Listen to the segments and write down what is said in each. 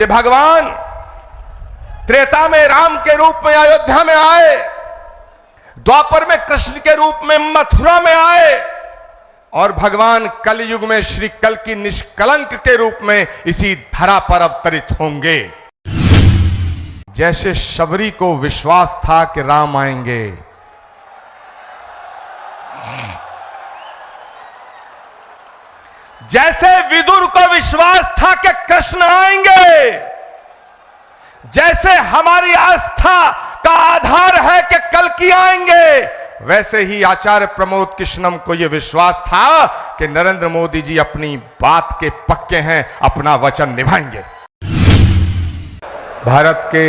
कि भगवान त्रेता में राम के रूप में अयोध्या में आए, द्वापर में कृष्ण के रूप में मथुरा में आए और भगवान कलयुग में श्री कल की निष्कलंक के रूप में इसी धरा पर अवतरित होंगे। जैसे शबरी को विश्वास था कि राम आएंगे, जैसे विदुर को विश्वास था कि कृष्ण आएंगे, जैसे हमारी आस्था का आधार है कि कल्कि आएंगे, वैसे ही आचार्य प्रमोद कृष्णम को यह विश्वास था कि नरेंद्र मोदी जी अपनी बात के पक्के हैं, अपना वचन निभाएंगे। भारत के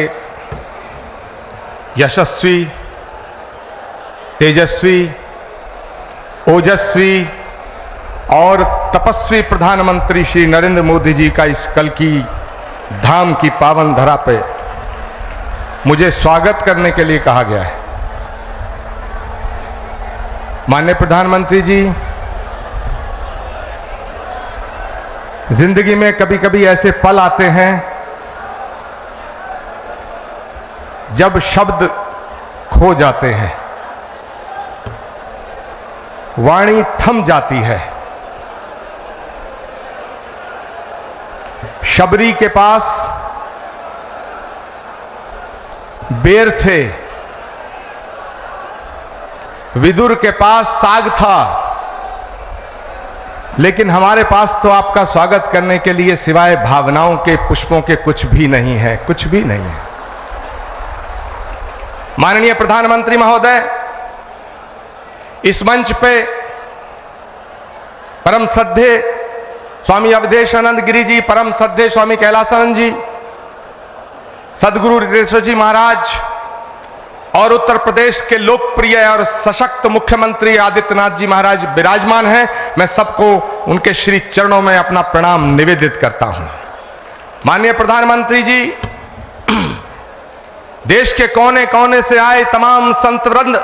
यशस्वी, तेजस्वी, ओजस्वी और तपस्वी प्रधानमंत्री श्री नरेंद्र मोदी जी का इस कल की धाम की पावन धरा पे मुझे स्वागत करने के लिए कहा गया है। माननीय प्रधानमंत्री जी, जिंदगी में कभी कभी ऐसे पल आते हैं जब शब्द खो जाते हैं, वाणी थम जाती है। शबरी के पास बेर थे, विदुर के पास साग था, लेकिन हमारे पास तो आपका स्वागत करने के लिए सिवाय भावनाओं के पुष्पों के कुछ भी नहीं है, कुछ भी नहीं है। माननीय प्रधानमंत्री महोदय, इस मंच पे परम श्रद्धेय स्वामी अवधेशानंद गिरी जी, परम श्रद्धेय स्वामी कैलासानंद जी, सदगुरु ऋषि जी महाराज और उत्तर प्रदेश के लोकप्रिय और सशक्त मुख्यमंत्री आदित्यनाथ जी महाराज विराजमान हैं। मैं सबको उनके श्री चरणों में अपना प्रणाम निवेदित करता हूं। माननीय प्रधानमंत्री जी, देश के कोने कोने से आए तमाम संत वृंद,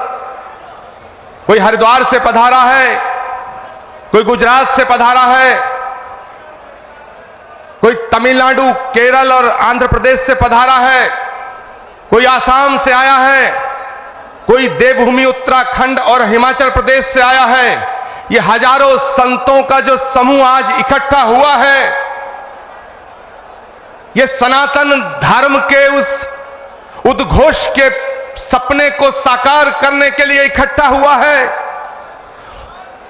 कोई हरिद्वार से पधारा है, कोई गुजरात से पधारा है, कोई तमिलनाडु, केरल और आंध्र प्रदेश से पधारा है, कोई आसाम से आया है, कोई देवभूमि उत्तराखंड और हिमाचल प्रदेश से आया है। ये हजारों संतों का जो समूह आज इकट्ठा हुआ है, ये सनातन धर्म के उस उद्घोष के सपने को साकार करने के लिए इकट्ठा हुआ है।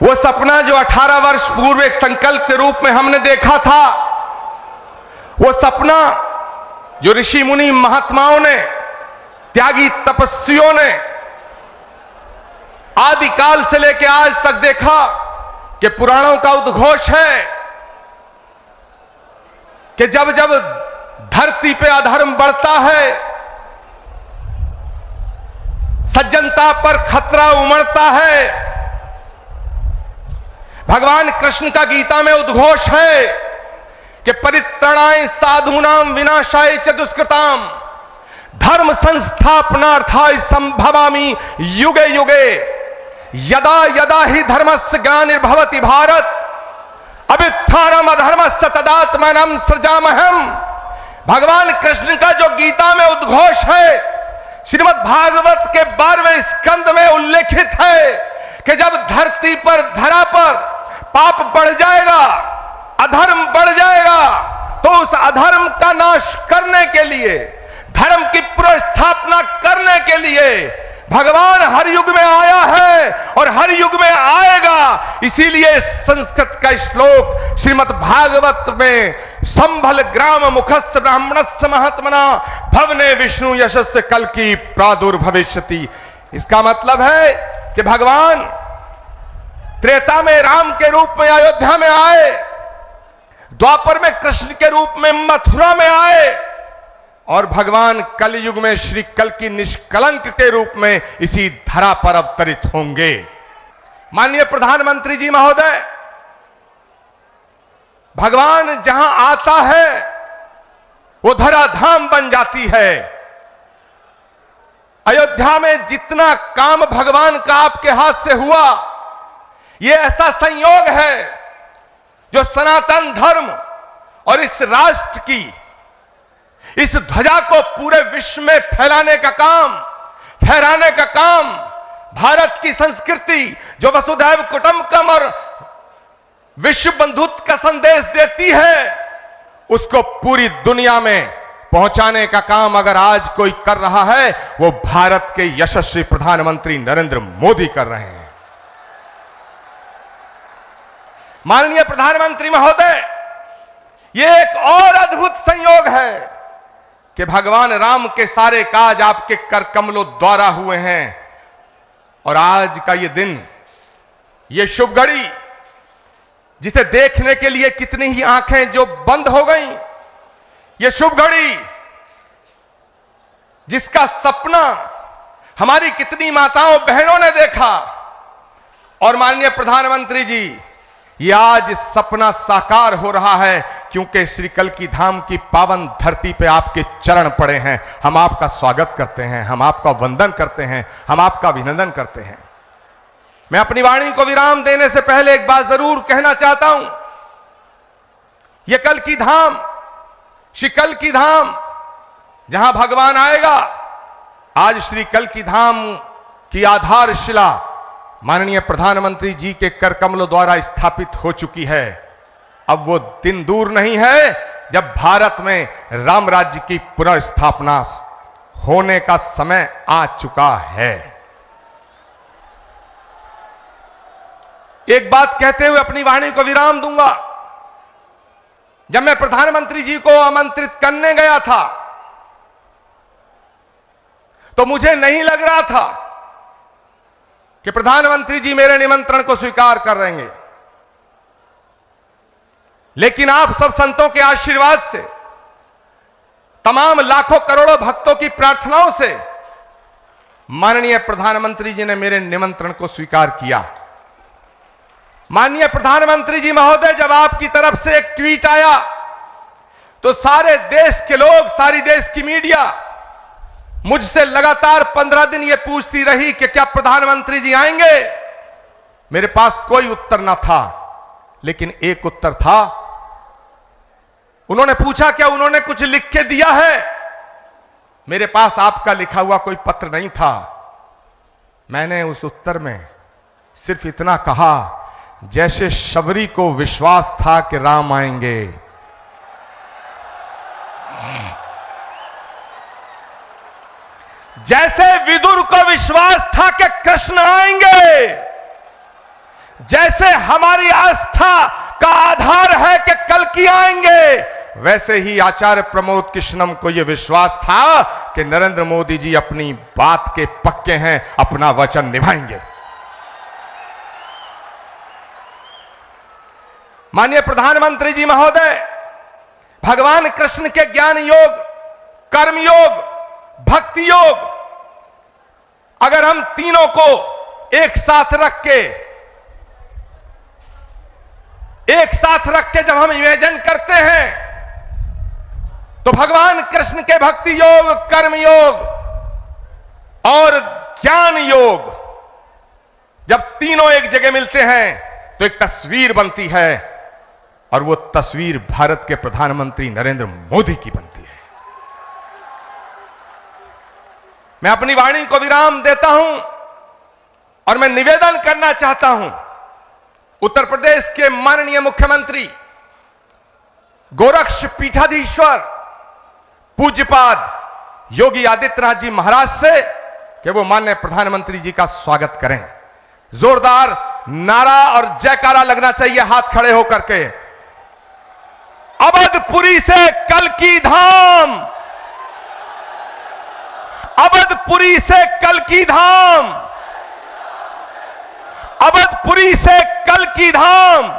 वो सपना जो 18 वर्ष पूर्व एक संकल्प के रूप में हमने देखा था, वो सपना जो ऋषि मुनि महात्माओं ने, त्यागी तपस्वियों ने आदिकाल से लेकर आज तक देखा कि पुराणों का उद्घोष है कि जब जब धरती पे अधर्म बढ़ता है, सज्जनता पर खतरा उमड़ता है, भगवान कृष्ण का गीता में उद्घोष है कि परित्रणाय साधूनाम विनाशाय च दुष्कृताम धर्म संस्थापनार्थाय संभवामि युगे युगे यदा यदा ही धर्मस्य ग्लानिर्भवति भारत अभ्युत्थानम् अधर्मस्य तदात्मानं सृजामहम्। भगवान कृष्ण का जो गीता में उद्घोष है, श्रीमद् भागवत के 12वें स्कंद में उल्लेखित है कि जब धरती पर, धरा पर पाप बढ़ जाएगा, अधर्म बढ़ जाएगा, तो उस अधर्म का नाश करने के लिए, धर्म की पुनर्स्थापना करने के लिए भगवान हर युग में आया है और हर युग में आएगा। इसीलिए संस्कृत का श्लोक श्रीमद् भागवत में संभल ग्राम मुखस्य ब्राह्मणस्य महात्मना भवने विष्णु यशस्य कल की प्रादुर्भविष्यति। इसका मतलब है कि भगवान त्रेता में राम के रूप में अयोध्या में आए, द्वापर में कृष्ण के रूप में मथुरा में आए और भगवान कलयुग में श्री कल की निष्कलंक के रूप में इसी धरा पर अवतरित होंगे। माननीय प्रधानमंत्री जी महोदय, भगवान जहां आता है वो धराधाम बन जाती है। अयोध्या में जितना काम भगवान का आपके हाथ से हुआ, ये ऐसा संयोग है जो सनातन धर्म और इस राष्ट्र की इस ध्वजा को पूरे विश्व में फहराने का काम भारत की संस्कृति जो वसुधैव कुटुंबकम और विश्व बंधुत्व का संदेश देती है, उसको पूरी दुनिया में पहुंचाने का काम अगर आज कोई कर रहा है, वो भारत के यशस्वी प्रधानमंत्री नरेंद्र मोदी कर रहे हैं। माननीय प्रधानमंत्री महोदय, ये एक और अद्भुत संयोग है कि भगवान राम के सारे काज आपके कर कमलों द्वारा हुए हैं और आज का ये दिन, ये शुभ घड़ी, जिसे देखने के लिए कितनी ही आंखें जो बंद हो गईं, ये शुभ घड़ी जिसका सपना हमारी कितनी माताओं बहनों ने देखा, और माननीय प्रधानमंत्री जी, ये आज सपना साकार हो रहा है क्योंकि श्री कल्की धाम की पावन धरती पे आपके चरण पड़े हैं। हम आपका स्वागत करते हैं, हम आपका वंदन करते हैं, हम आपका अभिनंदन करते हैं। मैं अपनी वाणी को विराम देने से पहले एक बात जरूर कहना चाहता हूं। यह कल्की धाम, श्री कल्की धाम जहां भगवान आएगा, आज श्री कल्की धाम की आधारशिला माननीय प्रधानमंत्री जी के कर कमलों द्वारा स्थापित हो चुकी है। अब वो दिन दूर नहीं है जब भारत में राम राज्य की पुनर्स्थापना होने का समय आ चुका है। एक बात कहते हुए अपनी वाणी को विराम दूंगा। जब मैं प्रधानमंत्री जी को आमंत्रित करने गया था तो मुझे नहीं लग रहा था कि प्रधानमंत्री जी मेरे निमंत्रण को स्वीकार कर लेंगे, लेकिन आप सब संतों के आशीर्वाद से, तमाम लाखों करोड़ों भक्तों की प्रार्थनाओं से माननीय प्रधानमंत्री जी ने मेरे निमंत्रण को स्वीकार किया। माननीय प्रधानमंत्री जी महोदय, जब आपकी तरफ से एक ट्वीट आया तो सारे देश के लोग, सारी देश की मीडिया मुझसे लगातार 15 दिन यह पूछती रही कि क्या प्रधानमंत्री जी आएंगे। मेरे पास कोई उत्तर ना था, लेकिन एक उत्तर था। उन्होंने पूछा क्या उन्होंने कुछ लिख के दिया है। मेरे पास आपका लिखा हुआ कोई पत्र नहीं था। मैंने उस उत्तर में सिर्फ इतना कहा, जैसे शबरी को विश्वास था कि राम आएंगे, जैसे विदुर को विश्वास था कि कृष्ण आएंगे, जैसे हमारी आस्था का आधार है कि कल्की आएंगे, वैसे ही आचार्य प्रमोद कृष्णम को यह विश्वास था कि नरेंद्र मोदी जी अपनी बात के पक्के हैं, अपना वचन निभाएंगे। माननीय प्रधानमंत्री जी महोदय, भगवान कृष्ण के ज्ञान योग, कर्म योग, भक्ति योग, अगर हम तीनों को एक साथ रख के जब हम इमेजिन करते हैं तो भगवान कृष्ण के भक्ति योग, कर्म योग और ज्ञान योग जब तीनों एक जगह मिलते हैं तो एक तस्वीर बनती है, और वो तस्वीर भारत के प्रधानमंत्री नरेंद्र मोदी की बनती है। मैं अपनी वाणी को विराम देता हूं और मैं निवेदन करना चाहता हूं उत्तर प्रदेश के माननीय मुख्यमंत्री गोरक्ष पीठाधीश्वर पूज्यपाद योगी आदित्यनाथ जी महाराज से कि वो माननीय प्रधानमंत्री जी का स्वागत करें। जोरदार नारा और जयकारा लगना चाहिए हाथ खड़े होकर के। अवधपुरी से कल्की धाम, अवधपुरी से कल्की धाम, अवधपुरी से कल्की धाम।